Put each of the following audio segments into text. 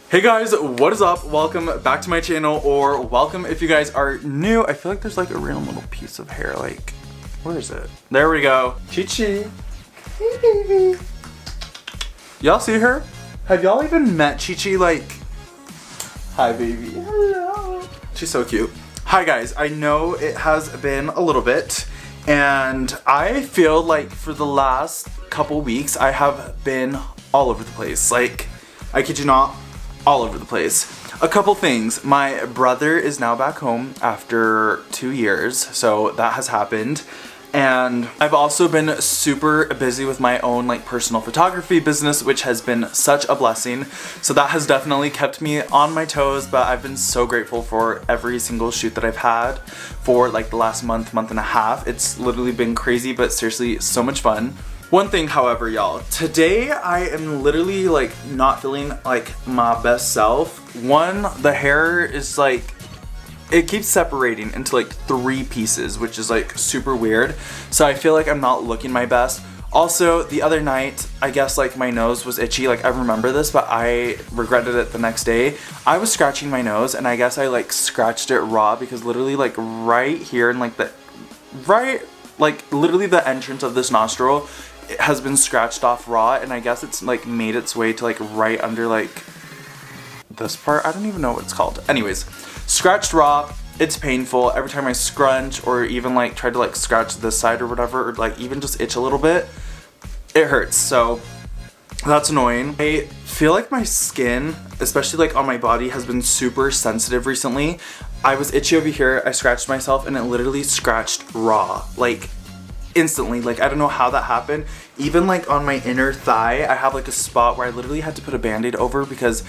Hey guys, what is up? Welcome back to my channel, or welcome if you guys are new. I feel like there's like a random little piece of hair, like, where is it? There we go. Chi-Chi. Hey baby. Y'all see her? Have y'all even met Chi-Chi? Like, hi baby. Hello. She's so cute. Hi guys, I know it has been a little bit, and I feel like for the last couple weeks I have been all over the place. Like, I kid you not, all over the place. A couple things. My brother is now back home after 2 years, so that has happened. And I've also been super busy with my own like personal photography business, which has been such a blessing. So that has definitely kept me on my toes, but I've been so grateful for every single shoot that I've had for like the last month and a half. It's literally been crazy, but seriously so much fun. One thing, however, y'all, today I am literally like not feeling like my best self. One, the hair is like, it keeps separating into like 3 pieces, which is like super weird. So I feel like I'm not looking my best. Also, the other night, I guess like my nose was itchy. Like, I remember this, but I regretted it the next day. I was scratching my nose, and I guess I like scratched it raw because literally like right here and like literally the entrance of this nostril, it has been scratched off raw, and I guess it's like made its way to like right under like this part. I don't even know what it's called. Anyways, scratched raw. It's painful every time I scrunch or even like try to like scratch this side or whatever, or like even just itch a little bit. It hurts, so that's annoying. I feel like my skin, especially like on my body, has been super sensitive recently. I was itchy over here, I scratched myself, and it literally scratched raw, like instantly. Like, I don't know how that happened. Even like on my inner thigh, I have like a spot where I literally had to put a band-aid over because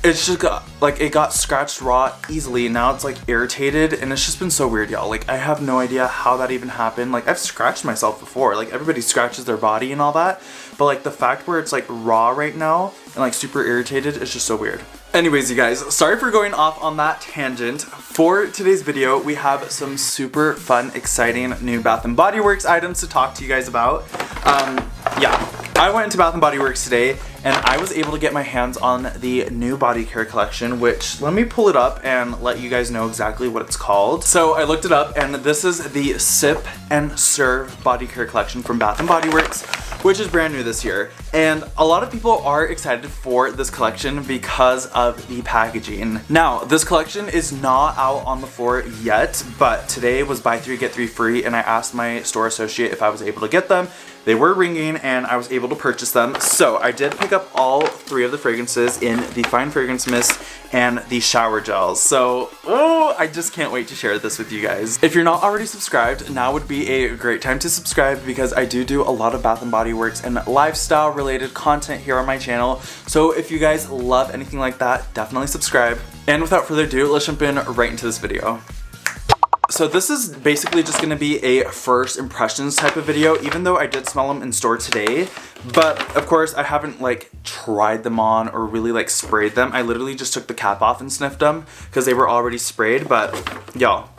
it's just got, like, it got scratched raw easily, and now it's like irritated, and it's just been so weird, y'all. Like, I have no idea how that even happened. Like, I've scratched myself before, like everybody scratches their body and all that, but like the fact where it's like raw right now and like super irritated is just so weird. Anyways, you guys, sorry for going off on that tangent. For today's video, we have some super fun, exciting new Bath & Body Works items to talk to you guys about. Yeah, I went into Bath & Body Works today, and I was able to get my hands on the new body care collection, which, let me pull it up and let you guys know exactly what it's called. So I looked it up, and this is the Sip and Serve body care collection from Bath & Body Works, which is brand new this year. And a lot of people are excited for this collection because of the packaging. Now, this collection is not out on the floor yet, but today was buy 3 get 3 free, and I asked my store associate if I was able to get them. They were ringing, and I was able to purchase them. So I did pick up all 3 of the fragrances in the Fine Fragrance Mist and the shower gels. So, oh, I just can't wait to share this with you guys. If you're not already subscribed, now would be a great time to subscribe, because I do a lot of Bath & Body Works and lifestyle related content here on my channel. So if you guys love anything like that, definitely subscribe. And without further ado, let's jump in right into this video. So this is basically just going to be a first impressions type of video, even though I did smell them in store today. But of course I haven't like tried them on or really like sprayed them. I literally just took the cap off and sniffed them because they were already sprayed. But y'all,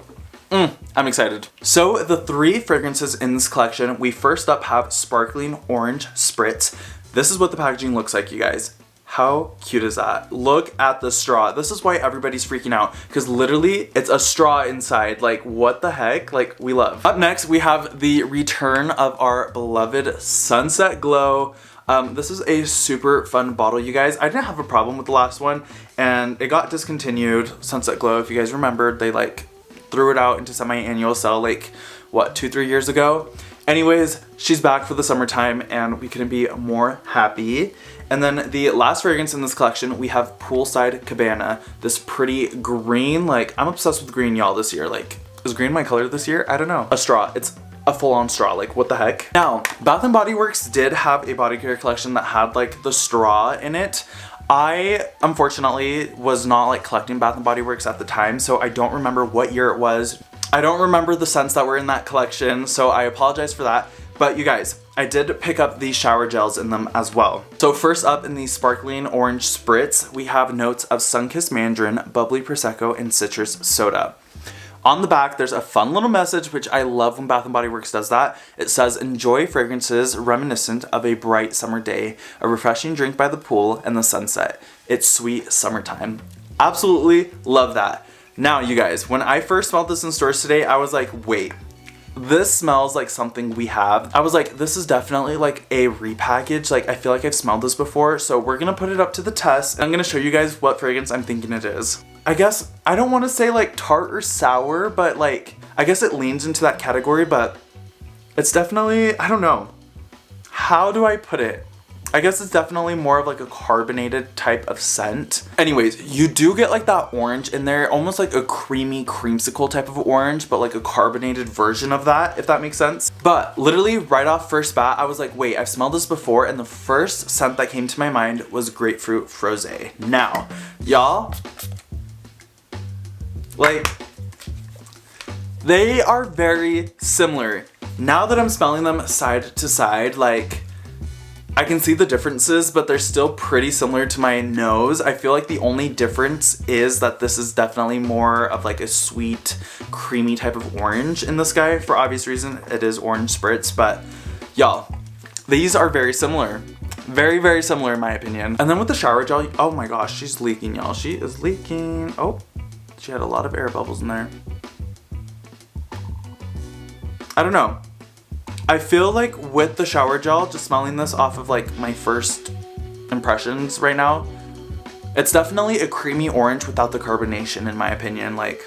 I'm excited. So the 3 fragrances in this collection, we first up have Sparkling Orange Spritz. This is what the packaging looks like, you guys. How cute is that? Look at the straw. This is why everybody's freaking out, because literally it's a straw inside. Like, what the heck? Like, we love. Up next, we have the return of our beloved Sunset Glow. This is a super fun bottle, you guys. I didn't have a problem with the last one, and it got discontinued. Sunset Glow, if you guys remembered, they like threw it out into semi-annual sale like, what, 2-3 years ago? Anyways, she's back for the summertime, and we couldn't be more happy. And then the last fragrance in this collection, we have Poolside Cabana. This pretty green, like, I'm obsessed with green, y'all, this year. Like, is green my color this year? I don't know. A straw. It's a full-on straw. Like, what the heck? Now, Bath & Body Works did have a body care collection that had, like, the straw in it. I, unfortunately, was not, like, collecting Bath & Body Works at the time, so I don't remember what year it was. I don't remember the scents that were in that collection, so I apologize for that. But you guys, I did pick up the shower gels in them as well. So first up in the Sparkling Orange Spritz, we have notes of Sunkissed Mandarin, Bubbly Prosecco, and Citrus Soda. On the back, there's a fun little message, which I love when Bath & Body Works does that. It says, enjoy fragrances reminiscent of a bright summer day, a refreshing drink by the pool, and the sunset. It's sweet summertime. Absolutely love that. Now, you guys, when I first smelled this in stores today, I was like, wait. This smells like something we have. I was like, this is definitely like a repackage. Like, I feel like I've smelled this before. So we're gonna put it up to the test. I'm gonna show you guys what fragrance I'm thinking it is. I guess, I don't wanna say like tart or sour, but like, I guess it leans into that category, but it's definitely, I don't know. How do I put it? I guess it's definitely more of like a carbonated type of scent. Anyways, you do get like that orange in there, almost like a creamy creamsicle type of orange, but like a carbonated version of that, if that makes sense. But literally right off first bat, I was like, wait, I've smelled this before, and the first scent that came to my mind was grapefruit frosé. Now, y'all, like, they are very similar. Now that I'm smelling them side to side, like, I can see the differences, but they're still pretty similar to my nose. I feel like the only difference is that this is definitely more of like a sweet, creamy type of orange in this guy. For obvious reason, it is orange spritz, but y'all, these are very similar. Very, very similar in my opinion. And then with the shower gel, oh my gosh, she's leaking, y'all. She is leaking. Oh, she had a lot of air bubbles in there. I don't know. I feel like with the shower gel, just smelling this off of like my first impressions right now, it's definitely a creamy orange without the carbonation in my opinion. Like,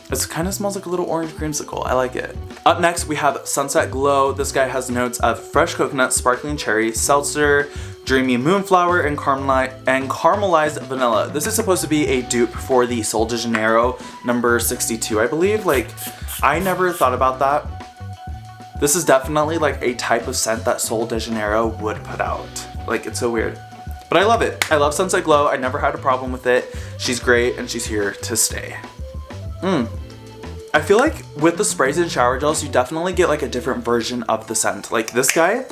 it kind of smells like a little orange creamsicle. I like it. Up next, we have Sunset Glow. This guy has notes of fresh coconut, sparkling cherry, seltzer, dreamy moonflower, and caramelized vanilla. This is supposed to be a dupe for the Sol de Janeiro number 62, I believe. Like, I never thought about that. This is definitely like a type of scent that Sol de Janeiro would put out. Like, it's so weird. But I love it. I love Sunset Glow. I never had a problem with it. She's great and she's here to stay. I feel like with the sprays and shower gels, you definitely get like a different version of the scent. Like, this guy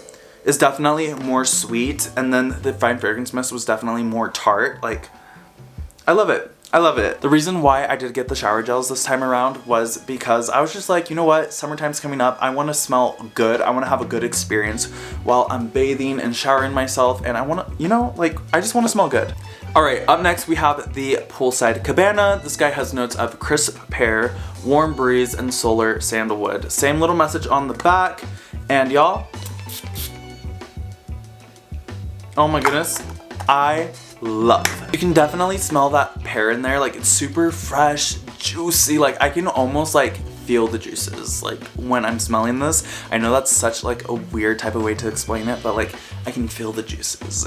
is definitely more sweet, and then the Fine Fragrance Mist was definitely more tart. Like, I love it. I love it. The reason why I did get the shower gels this time around was because I was just like, you know what? Summertime's coming up. I want to smell good. I want to have a good experience while I'm bathing and showering myself. And I want to, you know, like, I just want to smell good. All right, up next we have the Poolside Cabana. This guy has notes of crisp pear, warm breeze, and solar sandalwood. Same little message on the back. And y'all, oh my goodness, I love. You can definitely smell that pear in there. Like, it's super fresh, juicy. Like, I can almost like feel the juices like when I'm smelling this. I know that's such like a weird type of way to explain it, but like, I can feel the juices.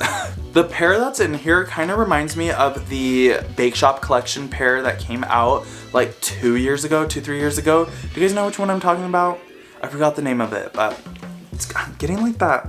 The pear that's in here kind of reminds me of the Bake Shop collection pear that came out like 3 years ago. Do you guys know which one I'm talking about? I forgot the name of it, but I'm getting like that,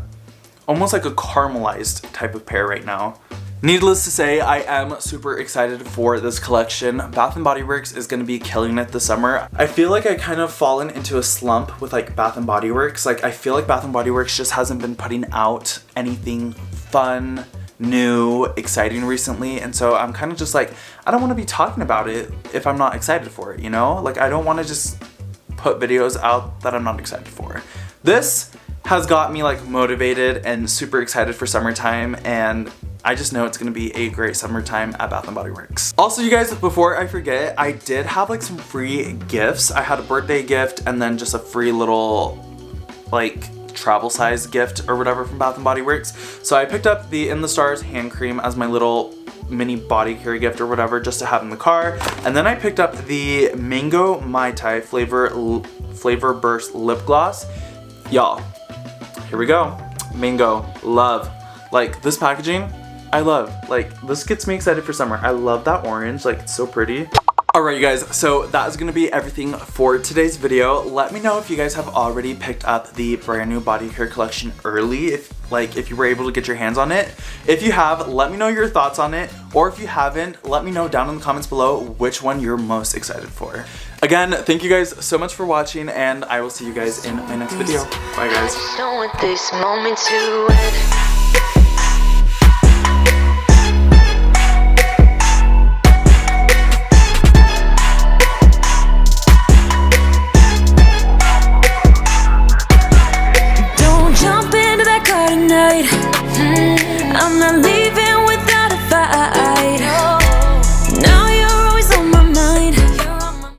almost like a caramelized type of pear right now. Needless to say, I am super excited for this collection. Bath & Body Works is going to be killing it this summer. I feel like I kind of fallen into a slump with like Bath & Body Works. Like, I feel like Bath & Body Works just hasn't been putting out anything fun, new, exciting recently. And so I'm kind of just like, I don't want to be talking about it if I'm not excited for it, you know? Like, I don't want to just put videos out that I'm not excited for. This has got me like motivated and super excited for summertime, and I just know it's gonna be a great summertime at Bath & Body Works. Also, you guys, before I forget, I did have like some free gifts. I had a birthday gift and then just a free little like travel size gift or whatever from Bath & Body Works. So I picked up the In the Stars hand cream as my little mini body care gift or whatever, just to have in the car. And then I picked up the Mango Mai Tai Flavor Burst Lip Gloss. Y'all, here we go. Mango, love. Like, this packaging, I love. Like, this gets me excited for summer. I love that orange, like, it's so pretty. Alright, you guys, so that is gonna be everything for today's video. Let me know if you guys have already picked up the brand new body care collection early, if you were able to get your hands on it. If you have, let me know your thoughts on it, or if you haven't, let me know down in the comments below which one you're most excited for. Again, thank you guys so much for watching, and I will see you guys in my next video. Bye, guys.